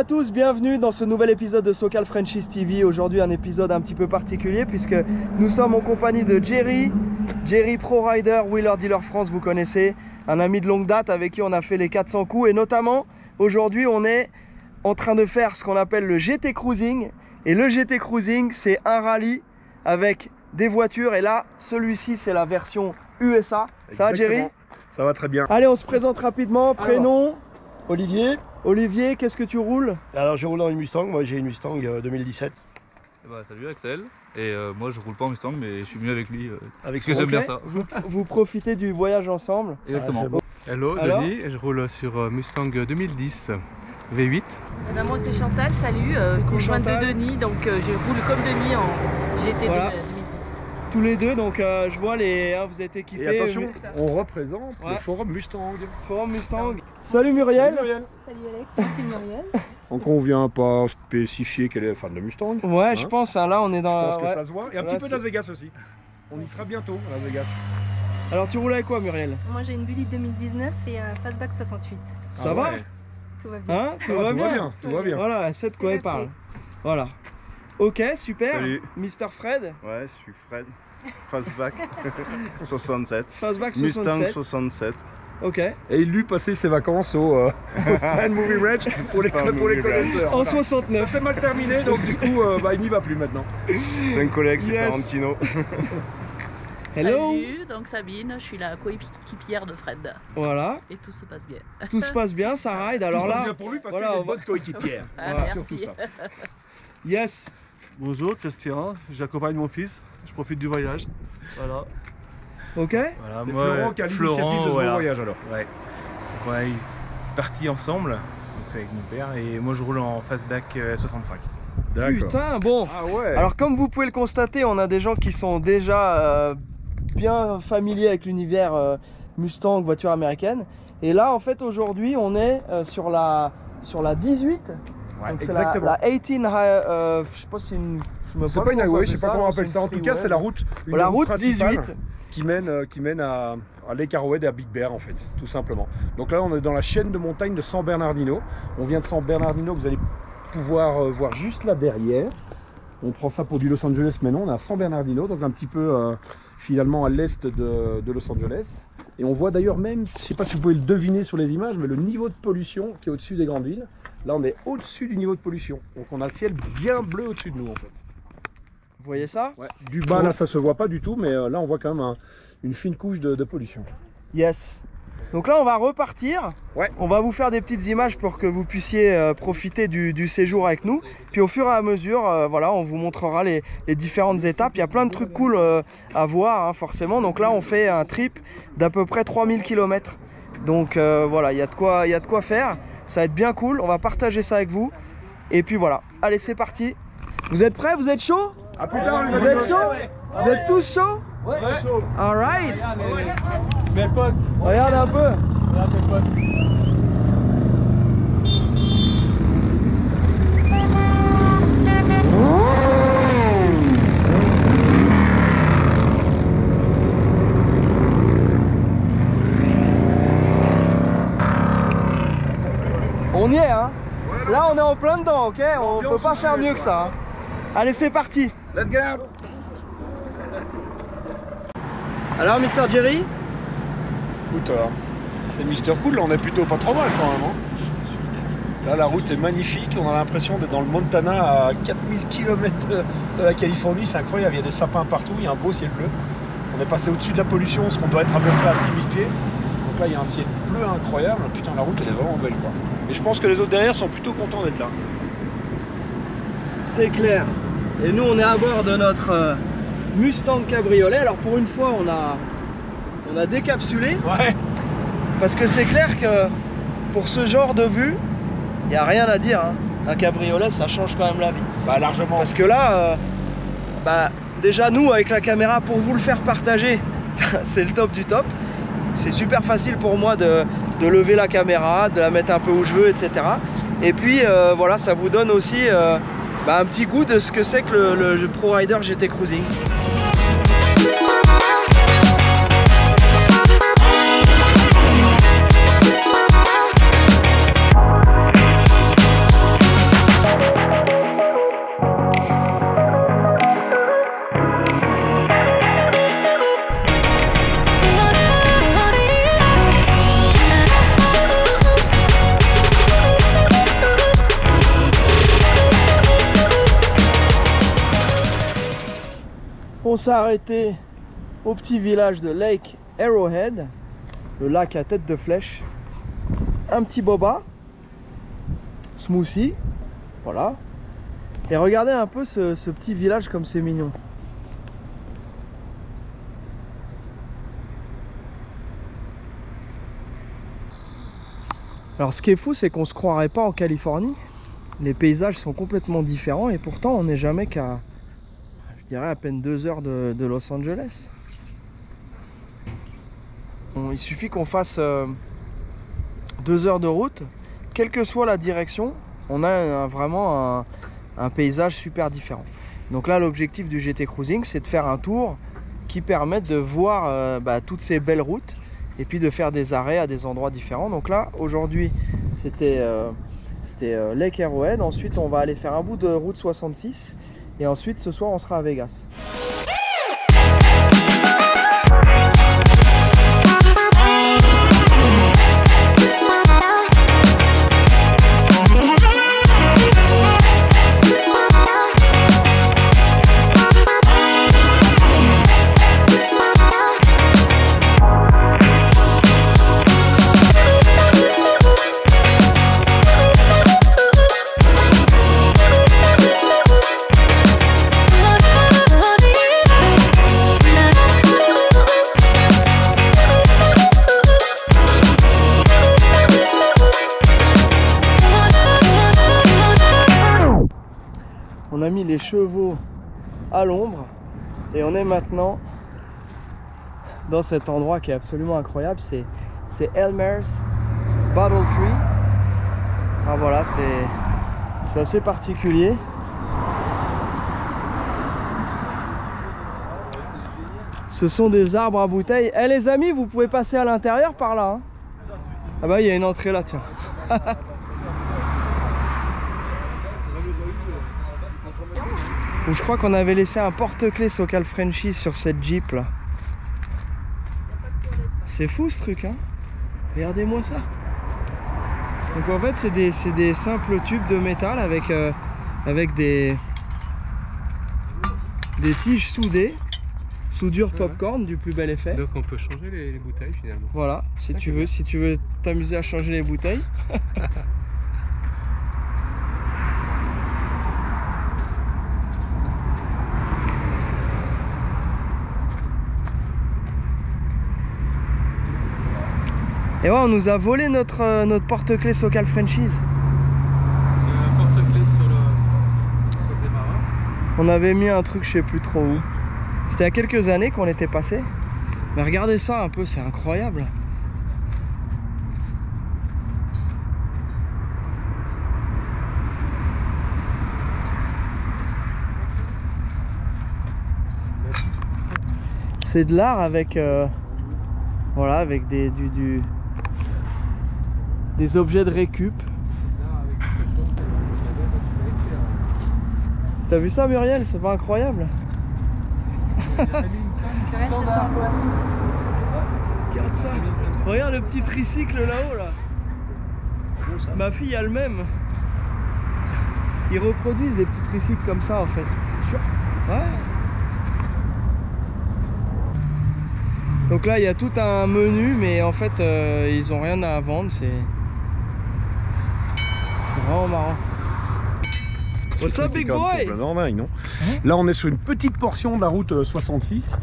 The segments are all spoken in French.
tous, bienvenue dans ce nouvel épisode de SoCal Franchise TV. Aujourd'hui un épisode un petit peu particulier puisque nous sommes en compagnie de Jerry Pro Rider, Wheeler Dealer France, vous connaissez, un ami de longue date avec qui on a fait les 400 coups. Et notamment aujourd'hui on est en train de faire ce qu'on appelle le GT Cruising. Et le GT Cruising, c'est un rallye avec des voitures. Et là, celui-ci c'est la version USA. Ça va Jerry? Ça va très bien. Allez, on se présente rapidement, prénom. Olivier. Olivier, qu'est-ce que tu roules? Alors je roule dans une Mustang, moi j'ai une Mustang 2017. Salut Axel, et moi je roule pas en Mustang mais je suis venu avec lui parce que Ok. j'aime bien ça. Vous profitez du voyage ensemble. Exactement. Hello Alors Denis, je roule sur Mustang 2010 V8. Moi c'est Chantal, salut, conjointe de Chantal. Denis, donc je roule comme Denis en GT Voilà. 2010. Tous les deux, donc je vois vous êtes équipés. Et attention, ça. on représente Ouais. le forum Mustang. Forum Mustang. Salut Muriel. Salut Alex, c'est Muriel. Donc on vient pas spécifier qu'elle est fan de Mustang. Ouais, je pense, hein, là on est Je dans... pense que ouais. ça se voit. Et un Là, petit peu c'est- Las Vegas aussi. On y sera bientôt à Las Vegas. Alors tu roules avec quoi Muriel? Moi j'ai une Bullitt 2019 et un Fastback 68. Ça va ouais. Tout va bien. Hein? Tout va bien. Tout va bien. Voilà, elle sait de quoi C'est elle la parle. clé. Voilà. Ok, super. Salut. Mr. Fred. Ouais, je suis Fred. Fastback 67. Fastback Mustang 67. 67. Ok. Et il lui passé ses vacances au Span Movie Ranch pour les connaisseurs. En Ça 69. s'est mal terminé donc du coup il n'y va plus maintenant. J'ai un collègue, c'est Yes. Tarantino. Hello. Salut, donc Sabine, je suis la coéquipière de Fred Voilà. et tout se passe bien. Tout se passe bien, ça ride. Alors là, bien pour lui parce voilà, qu'il est on va- bonne coéquipière. Ah, Voilà, merci. surtout ça. yes. Bonjour Christian, j'accompagne mon fils, je profite du voyage. Voilà. Ok. Voilà, C'est Florent qui a l'initiative de ce beau voyage alors. Ouais. Donc on est partis ensemble, donc c'est avec mon père, et moi je roule en Fastback 65. D'accord. Putain, bon. Ah ouais. Alors comme vous pouvez le constater, on a des gens qui sont déjà bien familiers avec l'univers Mustang, voiture américaine. Et là en fait aujourd'hui on est sur la 18. Ouais, Donc c'est exactement. la 18 je sais pas si une... je me C'est pas pas une highway, on je sais pas ça, comment on non, appelle c'est ça. une En tout cas, freeway. c'est la route. Une La route principale 18. qui mène à Lake Arrowhead et à Big Bear en fait, tout simplement. Donc là, on est dans la chaîne de montagne de San Bernardino. On vient de San Bernardino, vous allez pouvoir voir juste là derrière. On prend ça pour du Los Angeles, mais non, on est à San Bernardino, donc un petit peu finalement à l'est de Los Angeles. Et on voit d'ailleurs même, je sais pas si vous pouvez le deviner sur les images, mais le niveau de pollution qui est au-dessus des grandes villes. Là, on est au-dessus du niveau de pollution. Donc on a le ciel bien bleu au-dessus de nous en fait. Vous voyez ça? Ouais. Du bas, là, ça se voit pas du tout, mais là, on voit quand même une fine couche de pollution. Yes. Donc là on va repartir. Ouais. On va vous faire des petites images pour que vous puissiez profiter du séjour avec nous. Puis au fur et à mesure, voilà, on vous montrera les différentes étapes. Il y a plein de trucs cool à voir hein, forcément. Donc là on fait un trip d'à peu près 3000 km. Donc voilà, il y a de quoi faire. Ça va être bien cool. On va partager ça avec vous. Et puis voilà. Allez, c'est parti. Vous êtes prêts? Vous êtes chaud? À plus tard, Vous êtes chaud? Vous êtes tous chauds? Ouais, chaud. Alright. Mes potes, Regarde un peu. regarde mes potes. On y est, hein? Là, on est en plein dedans, ok? On peut pas faire mieux que ça. Hein. Allez, c'est parti. Let's get out. Alors, Mr. Jerry? Écoute, c'est Mister Cool, là, on est plutôt pas trop mal quand même. Hein. Là, la route est magnifique. On a l'impression d'être dans le Montana à 4000 km de la Californie. C'est incroyable, il y a des sapins partout, il y a un beau ciel bleu. On est passé au-dessus de la pollution, ce qu'on doit être à peu près à 10 000 pieds. Donc là, il y a un ciel bleu incroyable. Putain, la route, elle est vraiment belle, quoi. Et je pense que les autres derrière sont plutôt contents d'être là. C'est clair. Et nous, on est à bord de notre Mustang cabriolet. Alors, pour une fois, on a décapsulé. Ouais. Parce que c'est clair que pour ce genre de vue, il n'y a rien à dire. Hein. Un cabriolet, ça change quand même la vie. Bah, largement. Parce que là, déjà nous, avec la caméra, pour vous le faire partager, c'est le top du top. C'est super facile pour moi de lever la caméra, de la mettre un peu où je veux, etc. Et puis voilà, ça vous donne aussi un petit goût de ce que c'est que le Pro Rider GT Cruising. On s'est arrêté au petit village de Lake Arrowhead, le lac à tête de flèche. Un petit boba, smoothie, voilà. Et regardez un peu ce petit village comme c'est mignon. Alors ce qui est fou, c'est qu'on se croirait pas en Californie. Les paysages sont complètement différents et pourtant on n'est jamais qu'à, je dirais, à peine 2 heures de Los Angeles. Il suffit qu'on fasse 2 heures de route, quelle que soit la direction, on a vraiment un paysage super différent. Donc là, l'objectif du GT Cruising, c'est de faire un tour qui permette de voir toutes ces belles routes et puis de faire des arrêts à des endroits différents. Donc là, aujourd'hui, c'était Lake Arrowhead. Ensuite, on va aller faire un bout de route 66 et ensuite, ce soir, on sera à Vegas. On a mis les chevaux à l'ombre et on est maintenant dans cet endroit qui est absolument incroyable. C'est Elmer's Bottle Tree. Alors voilà, c'est assez particulier. Ce sont des arbres à bouteilles. Eh les amis, vous pouvez passer à l'intérieur par là, hein. Ah bah il y a une entrée là, tiens. Je crois qu'on avait laissé un porte-clés SoCal Frenchies sur cette Jeep là. C'est fou ce truc, hein. Regardez-moi ça. Donc en fait c'est des simples tubes de métal avec des tiges soudées, soudure popcorn du plus bel effet. Donc on peut changer les bouteilles finalement. Voilà, si tu veux t'amuser à changer les bouteilles. Et ouais, on nous a volé notre porte-clés SoCal Frenchies. Porte-clés sur le démarreur. On avait mis un truc, je sais plus trop où. C'était il y a quelques années qu'on était passé. Mais regardez ça un peu, c'est incroyable. C'est de l'art avec voilà, avec des objets de récup. T'as vu ça Muriel? C'est pas incroyable? Regarde ça. Regarde le petit tricycle là-haut là. Ma fille a le même. Ils reproduisent les petits tricycles comme ça en fait. Ouais. Donc là il y a tout un menu mais en fait ils ont rien à vendre, c'est vraiment marrant. What's up big boy? Dingue, non? Là on est sur une petite portion de la route 66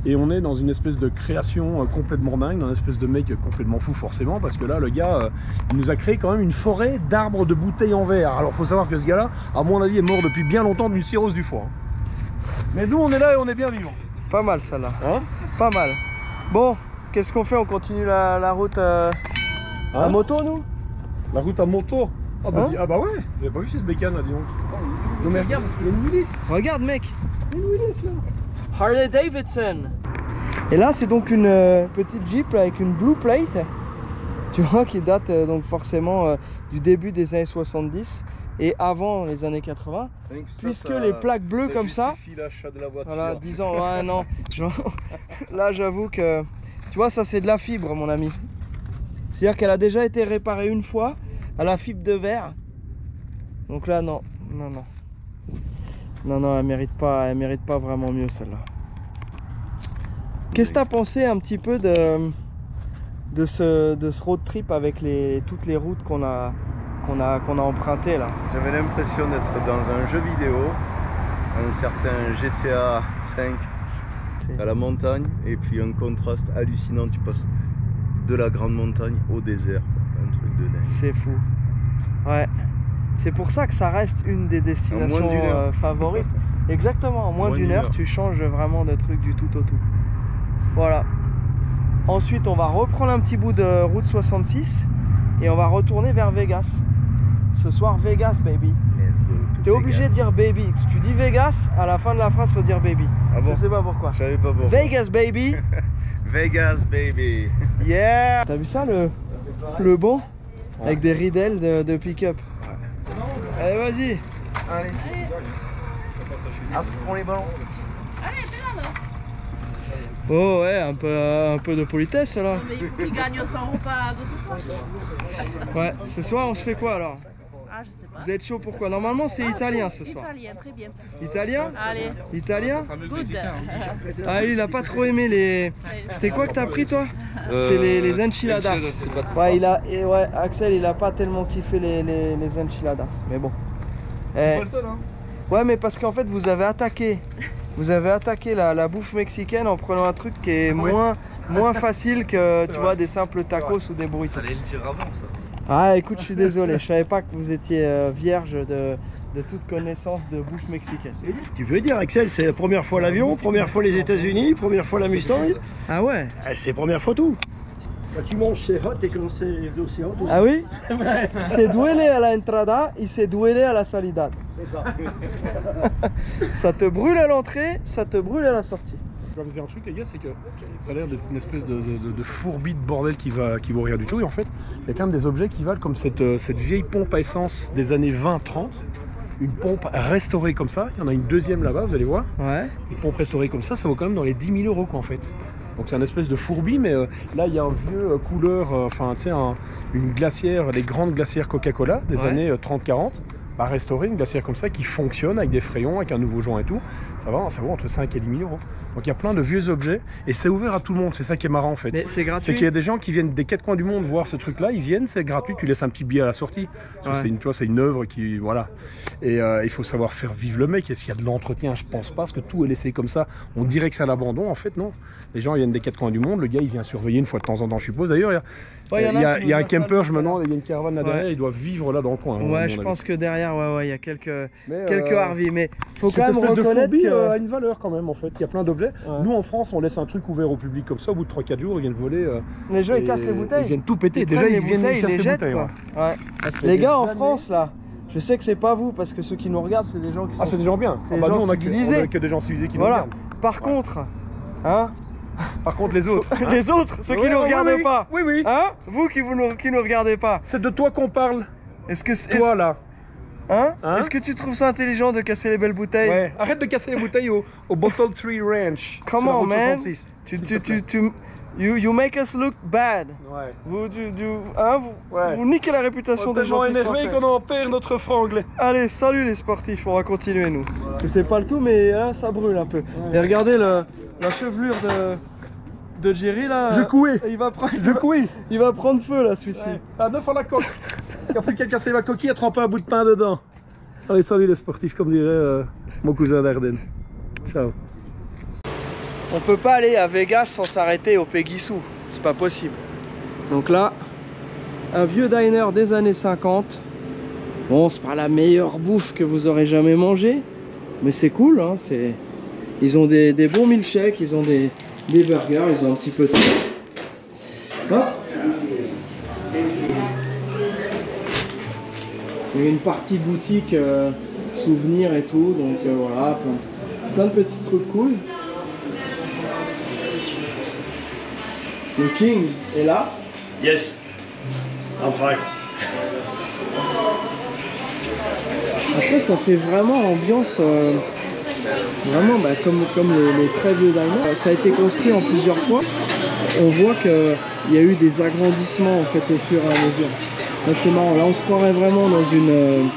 et on est dans une espèce de création complètement dingue, dans une espèce de mec complètement fou forcément, parce que là le gars il nous a créé quand même une forêt d'arbres de bouteilles en verre. Alors faut savoir que ce gars là à mon avis est mort depuis bien longtemps d'une cirrhose du foie. Mais nous on est là et on est bien vivants. Pas mal ça là, hein? Pas mal. Bon, qu'est-ce qu'on fait? On continue la route à moto nous? La route à moto? Ah bah, ah bah ouais, j'avais pas vu cette bécane là, dis donc. Non mais regarde, il y a une Willis. Regarde mec, une Willis là. Harley Davidson. Et là c'est donc une petite Jeep là, avec une blue plate. Tu vois, qui date donc forcément du début des années 70 et avant les années 80. Puisque les plaques bleues comme ça, de la voiture. voilà, 10 ans, ouais non. Là j'avoue que, tu vois, ça c'est de la fibre mon ami. C'est-à-dire qu'elle a déjà été réparée une fois à la fibre de verre. Donc là non, elle mérite pas vraiment mieux celle-là. Qu'est-ce que tu as pensé un petit peu de ce road trip avec toutes les routes qu'on a empruntées là? J'avais l'impression d'être dans un jeu vidéo, un certain GTA 5 à la montagne, et puis un contraste hallucinant. Tu passes de la grande montagne au désert, quoi. Un truc de dingue. C'est fou. Ouais. C'est pour ça que ça reste une des destinations favorites. Exactement, en moins d'une heure, tu changes vraiment de truc du tout au tout. Voilà. Ensuite, on va reprendre un petit bout de route 66 et on va retourner vers Vegas. Ce soir, Vegas, baby. T'es obligé de dire baby. Si tu dis Vegas, à la fin de la phrase, faut dire baby. Ah bon? Je sais pas pourquoi. Je savais pas pourquoi. Vegas, baby. Vegas, baby. Yeah. T'as vu ça, le banc? Avec des ridelles de pick-up. Ouais. Allez, vas-y. Allez. À fond les ballons. Oh ouais, un peu de politesse là. Mais il faut qu'il gagne son repas de ce soir. Ouais, ce soir on se fait quoi alors? Ah, je sais pas. Vous êtes chaud pour quoi? Normalement c'est italien ce soir. Italien, très bien. Italien? Allez. Italien? Good. Ah il a pas trop aimé les... C'était quoi que t'as pris toi? C'est les enchiladas. Ouais, ouais, Axel il a pas tellement kiffé les enchiladas, mais bon. C'est pas le seul hein. Ouais mais parce qu'en fait vous avez attaqué la bouffe mexicaine en prenant un truc qui est moins facile que tu vois des simples tacos ou des burritos. Fallait le dire avant ça. Ah écoute, je suis désolé, je savais pas que vous étiez vierge de toute connaissance de bouffe mexicaine. Tu veux dire Axel, c'est la première fois l'avion, première fois les États-Unis, première fois la Mustang. Ah ouais? C'est la première fois tout. Quand tu manges c'est hot et quand c'est aussi hot. Ah oui? C'est duele à la entrada et c'est duele à la salida. C'est ça. Ça te brûle à l'entrée, ça te brûle à la sortie. Je vais vous dire un truc les gars, c'est que ça a l'air d'être une espèce de fourbi de bordel qui vaut rien du tout. Et en fait, il y a quand même des objets qui valent comme cette vieille pompe à essence des années 20-30. Une pompe restaurée comme ça. Il y en a une deuxième là-bas, vous allez voir. Ouais. Une pompe restaurée comme ça vaut quand même dans les 10 000 € quoi en fait. Donc c'est un espèce de fourbi, mais là il y a un vieux couleur, enfin tu sais, une glacière, les grandes glacières Coca-Cola des années 30-40. Bah, restaurer une glacière comme ça qui fonctionne avec des frayons, avec un nouveau joint et tout, ça vaut entre 5 et 10 000 €. Donc il y a plein de vieux objets et c'est ouvert à tout le monde, c'est ça qui est marrant en fait. C'est gratuit. C'est qu'il y a des gens qui viennent des 4 coins du monde voir ce truc là, ils viennent, c'est gratuit, tu laisses un petit billet à la sortie. Parce que c'est une œuvre qui, voilà. Et il faut savoir faire vivre le mec, et s'il y a de l'entretien, je pense pas, parce que tout est laissé comme ça, on dirait que c'est à l'abandon, en fait non. Les gens ils viennent des 4 coins du monde, le gars il vient surveiller une fois de temps en temps je suppose. D'ailleurs il y a un camper, je me demande, il y a une caravane là derrière, ils doivent vivre là dans le coin. Ouais, je pense que derrière, il y a quelques Harvey, mais faut quand même reconnaître fourbi, que... a une valeur quand même en fait, il y a plein d'objets. Nous en France on laisse un truc ouvert au public comme ça, au bout de 3-4 jours ils viennent voler. Les gens ils cassent les bouteilles. Ils viennent tout péter, déjà ils viennent les casser jettent les quoi. bouteilles. Ouais. Les gars en France là, je sais que c'est pas vous parce que ceux qui nous regardent c'est des gens qui sont... Ah c'est des gens bien, nous on a que des gens civilisés qui nous regardent. Par contre, hein, par contre les autres, les autres, ceux qui nous regardent pas, oui, hein, vous qui nous regardez pas, c'est de toi qu'on parle. Est-ce que toi là, hein? Est-ce que tu trouves ça intelligent de casser les belles bouteilles? Ouais, arrête de casser les bouteilles au Bottle Tree Ranch. Comment man? 66. You make us look bad. Ouais. Vous niquez la réputation des gens énervé qu'on en perd notre franglais. Allez, salut les sportifs, on va continuer nous. Parce que c'est pas le tout, mais hein, ça brûle un peu. Et regardez la chevelure de Jerry là. Je couais. Il va prendre feu là celui-ci. Ouais. À 9 à la coque. Il n'y a plus qu'à casser la coquille, à tremper un bout de pain dedans. Allez, salut les sportifs, comme dirait mon cousin d'Ardennes. Ciao. On peut pas aller à Vegas sans s'arrêter au Peggy Sue, c'est pas possible. Donc là, un vieux diner des années 50. Bon, c'est pas la meilleure bouffe que vous aurez jamais mangé, mais c'est cool, hein, ils ont des bons milkshakes, ils ont des burgers, ils ont un petit peu de tout. Hop. Il y a une partie boutique, souvenirs et tout, donc voilà, plein de petits trucs cool. Le King est là. Yes. Enfin. Après ça fait vraiment ambiance, vraiment comme les très vieux diners. Ça a été construit en plusieurs fois. On voit qu'il y a eu des agrandissements en fait au fur et à mesure. Là c'est marrant, là on se croirait vraiment dans une...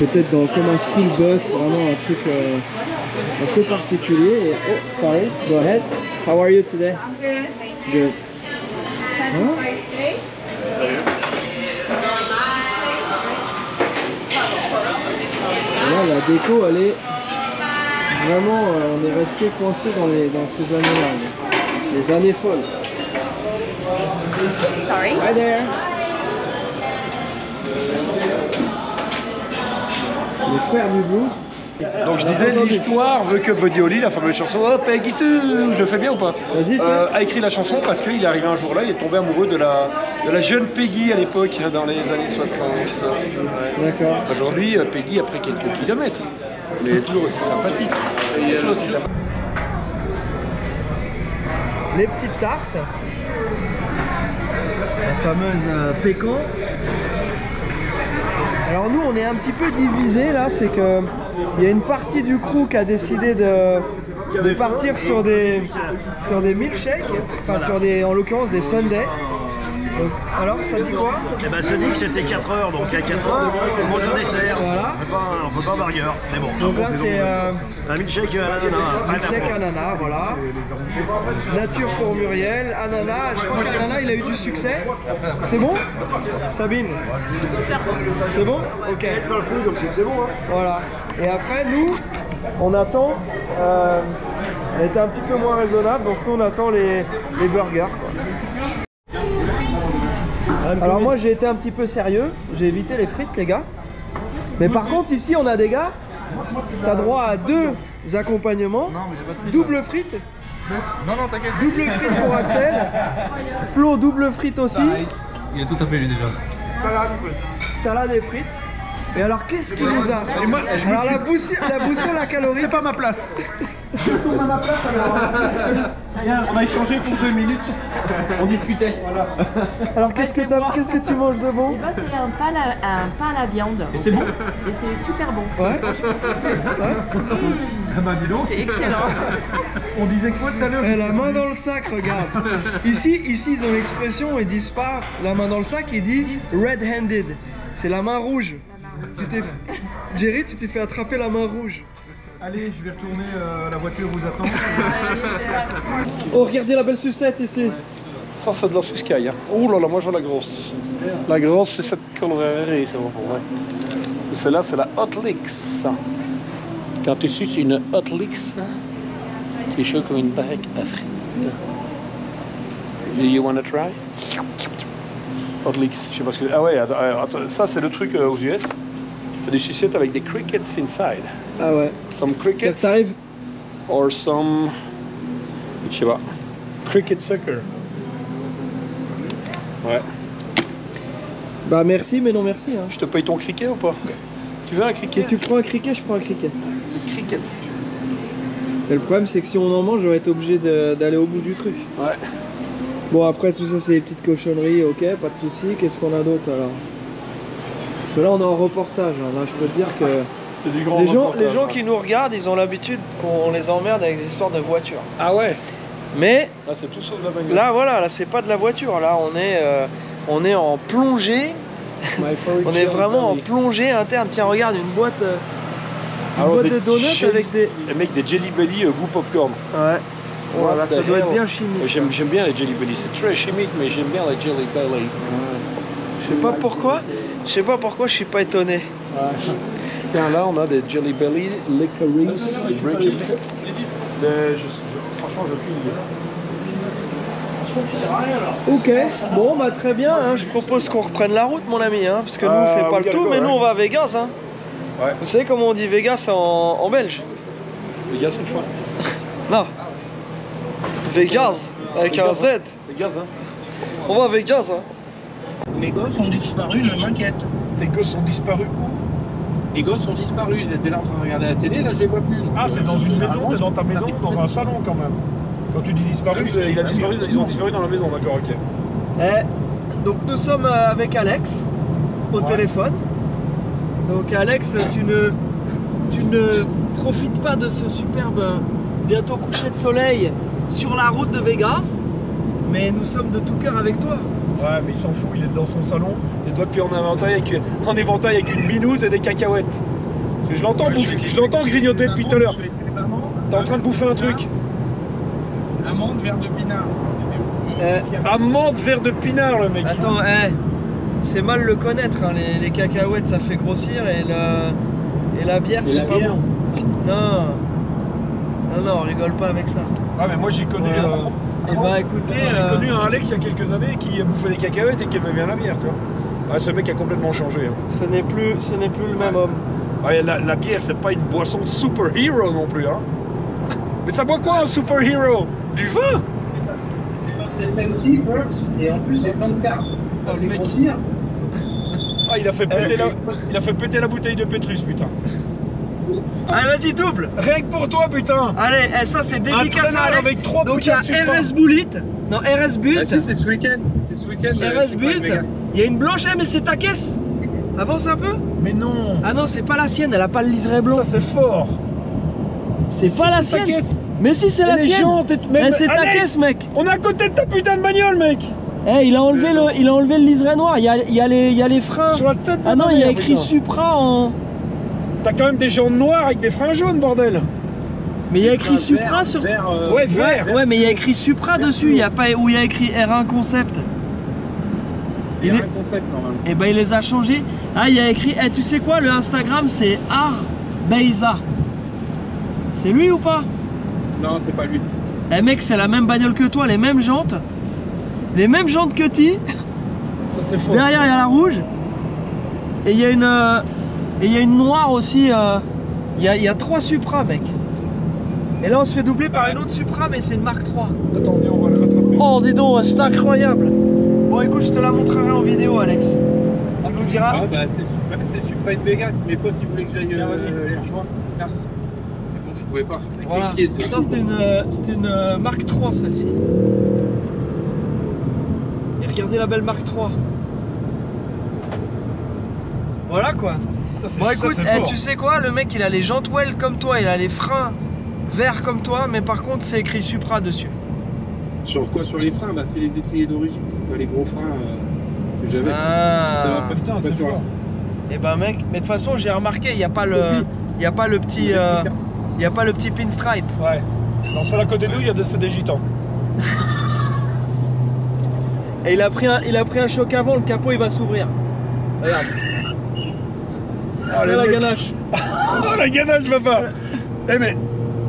peut-être comme un school bus, vraiment un truc assez particulier. Et... Oh, sorry, go ahead. How are you today? Good. Hein? Là, la déco, elle est vraiment, on est resté coincé dans ces années-là, les années folles. Sorry. Hi there. Les frères du blues. Donc je disais, l'histoire veut que Buddy Holly, la fameuse chanson Oh Peggy Sue, je le fais bien ou pas? Vas-y, a écrit la chanson parce qu'il est arrivé un jour là, il est tombé amoureux de la jeune Peggy à l'époque, dans les années 60. Ouais. D'accord. Aujourd'hui, Peggy a pris quelques kilomètres, mais elle est toujours aussi sympathique. Les petites tartes. La fameuse pécan. Alors nous on est un petit peu divisé là, c'est que il y a une partie du crew qui a décidé de partir sur des milkshakes, enfin sur des, en l'occurrence des sundaes. Donc, alors ça dit quoi? Eh ben ça dit que c'était 4 heures, donc à 4 heures on mange un dessert. Voilà. On fait pas burger, mais bon. Donc là c'est un milkshake à l'ananas. milkshake ananas, voilà. Nature pour Muriel, ananas. Je crois que l'ananas il a eu du succès. C'est bon, Sabine? C'est bon? Ok. Donc c'est bon. Hein. Voilà. Et après nous, on attend. Elle était un petit peu moins raisonnable, donc nous on attend les burgers, quoi. Alors moi j'ai été un petit peu sérieux, j'ai évité les frites les gars. Mais par contre ici on a des gars, t'as droit à 2 accompagnements, double frites. Non, t'inquiète. Double frites pour Axel. Flo double frites aussi. Il a tout tapé lui déjà. Salade et frites. Et alors qu'est-ce qu'il nous a? Alors la boussole à calories. C'est pas ma place. On a ma place alors. On a échangé pour 2 minutes. On discutait. Voilà. Alors qu'est-ce que tu manges de bon? C'est un pain à la viande. Et c'est bon? Et c'est super bon. Ouais. Ah bah dis donc. C'est excellent. On disait quoi tout à l'heure? La main dans le sac, regarde. Ici ils ont l'expression, ils disent pas la main dans le sac, ils disent red-handed. C'est la main rouge. Jerry, tu t'es fait attraper la main rouge. Allez, je vais retourner, la voiture vous attend. Oh, regardez la belle sucette ici. Ça c'est de la Suscaille. Hein. Oh là là, moi je veux la grosse. La grosse c'est cette colorerie, c'est bon pour moi. Celle-là c'est la Hot Licks. Quand tu suces une Hot Licks, c'est chaud comme une barrique à frites. Do you wanna try? Hot Licks, je sais pas ce que... Ah ouais, attends, ça c'est le truc aux US. Des sucettes avec des crickets inside. Ah ouais. Some crickets. Ça t'arrive? Or some... Je sais pas. Cricket sucker. Ouais. Bah merci mais non merci. Hein. Je te paye ton cricket ou pas? Tu veux un cricket? Si tu prends un cricket, je prends un cricket. Le cricket. Et le problème c'est que si on en mange, j'aurais été obligé d'aller au bout du truc. Ouais. Bon après tout ça c'est des petites cochonneries, ok, pas de soucis. Qu'est-ce qu'on a d'autre alors? Parce que là on est en reportage, hein. Là je peux te dire que c'est du grand les gens qui nous regardent, ils ont l'habitude qu'on les emmerde avec des histoires de voitures. Ah ouais. Mais là c'est tout sauf de la bagnole. Là voilà, là c'est pas de la voiture, là on est en plongée. On est vraiment en plongée interne. Tiens regarde une boîte, de donuts avec des... Les mecs des Jelly Belly goût popcorn. Ouais. Voilà, ça doit être bien chimique. J'aime bien les Jelly Belly, c'est très chimique mais j'aime bien les Jelly Belly. Je sais pas pourquoi je suis pas étonné. Ouais. Tiens là on a des Jelly Belly licorice franchement j'ai aucune idée. Ok, bon bah très bien, hein. Je propose qu'on reprenne la route mon ami, hein, parce que nous c'est pas le tout, mais nous on va à Vegas. Hein. Ouais. Vous savez comment on dit Vegas en belge? Vegas une fois. Non. C'est Vegas, avec un Z. Vegas hein. On va à Vegas hein. Mes gosses ont disparu, je m'inquiète. Tes gosses ont disparu où? Les gosses ont disparu, ils étaient là en train de regarder la télé, là je les vois plus. Ah t'es dans une maison, t'es dans ta maison, dans un salon quand même. Quand tu dis disparu, ils ont disparu dans la maison, d'accord, ok. Donc nous sommes avec Alex au téléphone. Donc Alex, tu ne profites pas de ce superbe bientôt coucher de soleil sur la route de Vegas, mais nous sommes de tout cœur avec toi. Ouais mais il s'en fout, il est dans son salon, les doigts de pied en éventail avec une binouse et des cacahuètes. Parce que je l'entends grignoter depuis tout à l'heure. T'es en train de bouffer un truc. Amande, verre de pinard. Amande, verre de pinard, le mec. Attends, c'est mal le connaître, hein. Les cacahuètes ça fait grossir et la bière c'est pas bon. Non, on rigole pas avec ça. Ah mais moi j'ai connu... Et bah écoutez... J'ai connu un Alex il y a quelques années qui bouffait des cacahuètes et qui aimait bien la bière, tu vois. Ouais, ce mec a complètement changé. Hein. Ce n'est plus le même homme. Ouais, la bière c'est pas une boisson de super-héros non plus, hein. Mais ça boit quoi un super-héros? Du vin? C'est celle-ci, et en plus c'est plein de cartes. Oh, le mec. Ah, il a fait péter la bouteille de Pétrus, putain. Allez, vas-y, double. Rien que pour toi, putain. Allez, ça c'est dédicace à Alex. Avec 3 donc il y a RS Bullet. Non, RS Butte. Ah, si, c'est ce week-end. RS Butte. Il y a une blanche, mais c'est ta caisse. Avance un peu. Mais non. Ah non, c'est pas la sienne, elle a pas le liseré blanc. Ça c'est fort. C'est pas la sienne. Mais si, c'est la sienne. C'est ta caisse, mec. On est à côté de ta putain de bagnole, mec. Eh, il a enlevé le liseré noir. Il y a les freins. Sur la tête de ah non, il y a écrit putain. Supra en. T'as quand même des jantes noires avec des freins jaunes, bordel. Mais il y a écrit Supra sur. Ouais, vert. Ouais, mais il y a écrit Supra dessus. Il y a pas où il y a écrit R1 Concept. Il y a un concept normalement. Et ben il les a changés. Ah, il y a écrit. Eh, tu sais quoi, le Instagram c'est Arbeiza. C'est lui ou pas? Non, c'est pas lui. Eh mec, c'est la même bagnole que toi, les mêmes jantes. Les mêmes jantes que Ti. Ça c'est faux. Derrière il y a la rouge. Et il y a une noire aussi. Il y a 3 Supra, mec. Et là on se fait doubler par une autre Supra, mais c'est une Mark III. Attends, viens, on va le rattraper. Oh, dis donc, c'est incroyable. Bon, écoute, je te la montrerai en vidéo, Alex. Tu nous diras. Ah bah c'est Supra de Vegas. Mes potes ils voulaient que j'aille les rejoindre. Merci. Mais bon, je pouvais pas. Voilà. Ça c'était une Mark III, celle-ci. Et regardez la belle Mark III. Voilà quoi. Bon écoute, tu sais quoi, le mec il a les jantes well comme toi, il a les freins verts comme toi, mais par contre c'est écrit Supra dessus. Sur quoi? Sur les freins? Bah c'est les étriers d'origine, c'est pas les gros freins que j'avais. Ah, ça va pas, putain, c'est fort. Et ben mec, mais de toute façon j'ai remarqué, il n'y a pas le petit pinstripe. Ouais. Non, c'est à côté de nous, c'est des gitans. Et il a pris un choc avant, le capot il va s'ouvrir. Regarde. Oh, la ganache. Oh la ganache, papa. Eh mais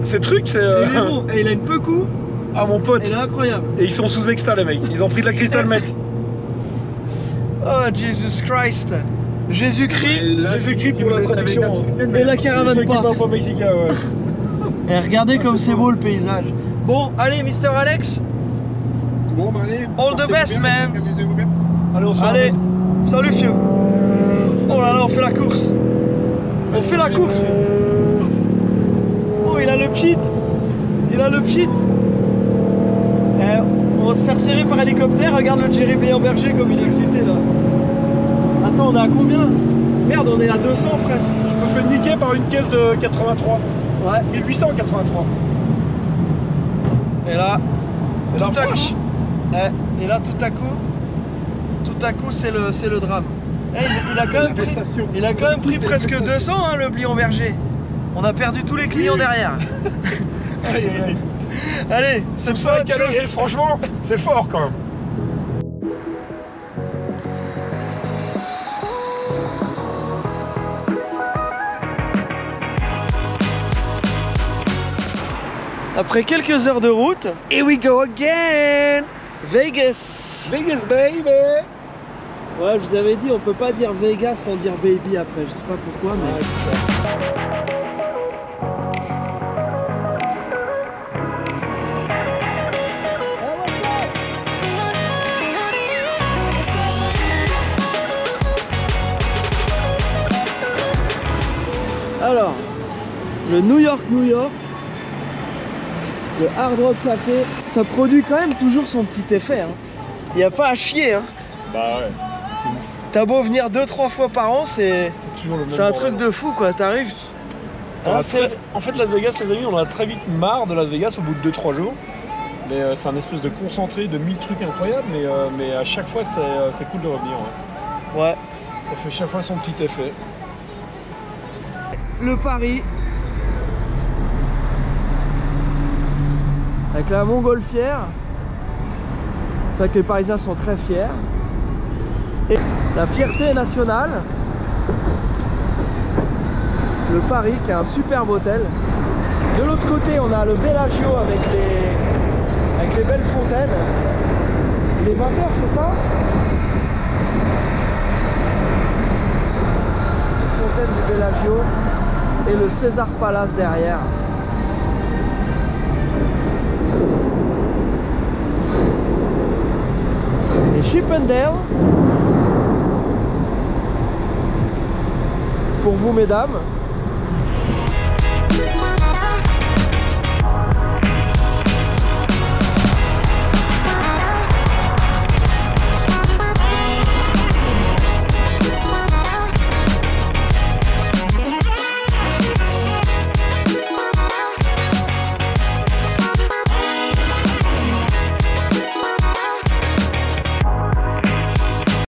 ces trucs c'est. Il est bon. Et il a une Peucou. Ah mon pote. Il est incroyable. Et ils sont sous extra les mecs. Ils ont pris de la cristal meth. Oh Jesus Christ. Jésus-Christ pour la traduction. Et la caravane passe. Pas mexicain, ouais. Et regardez comme c'est beau le paysage. Bon, allez, Mr. Alex. Bon, bah allez. All the best, man. Allez, on se allez, salut, fieu. Oh là là, on fait la course. On fait la course. Oh, il a le pchit. On va se faire serrer par hélicoptère. Regarde le Jerry Béamberger comme il est excité là. Attends, on est à combien? Merde, on est à 200 presque. Je me fais niquer par une caisse de 83. Ouais. 1883. Et là, tout à coup, c'est le drame. Hey, il a quand même pris presque 200 hein, le Béamberger. On a perdu tous les clients derrière. Aïe, aïe, aïe. Allez, c'est ça. Et franchement, c'est fort quand même. Après quelques heures de route, here we go again. Vegas. Vegas baby. Ouais, je vous avais dit, on peut pas dire Vegas sans dire baby après. Je sais pas pourquoi, mais. Alors, le New York, le Hard Rock Café, ça produit quand même toujours son petit effet. Il n'y a pas à chier. Hein. Bah ouais, c'est ouf. T'as beau venir 2-3 fois par an, c'est un truc de fou quoi, t'arrives. En fait, Las Vegas, les amis, on en a très vite marre de Las Vegas au bout de 2-3 jours. Mais c'est un espèce de concentré de 1000 trucs incroyables, mais à chaque fois, c'est cool de revenir. Ouais. Ça fait chaque fois son petit effet. Le Paris. avec la montgolfière. C'est vrai que les Parisiens sont très fiers. Et la fierté nationale, le Paris qui est un superbe hôtel. De l'autre côté on a le Bellagio avec les belles fontaines. Il est 20h, c'est ça? Les fontaines du Bellagio et le César Palace derrière. Et Chippendale pour vous mesdames.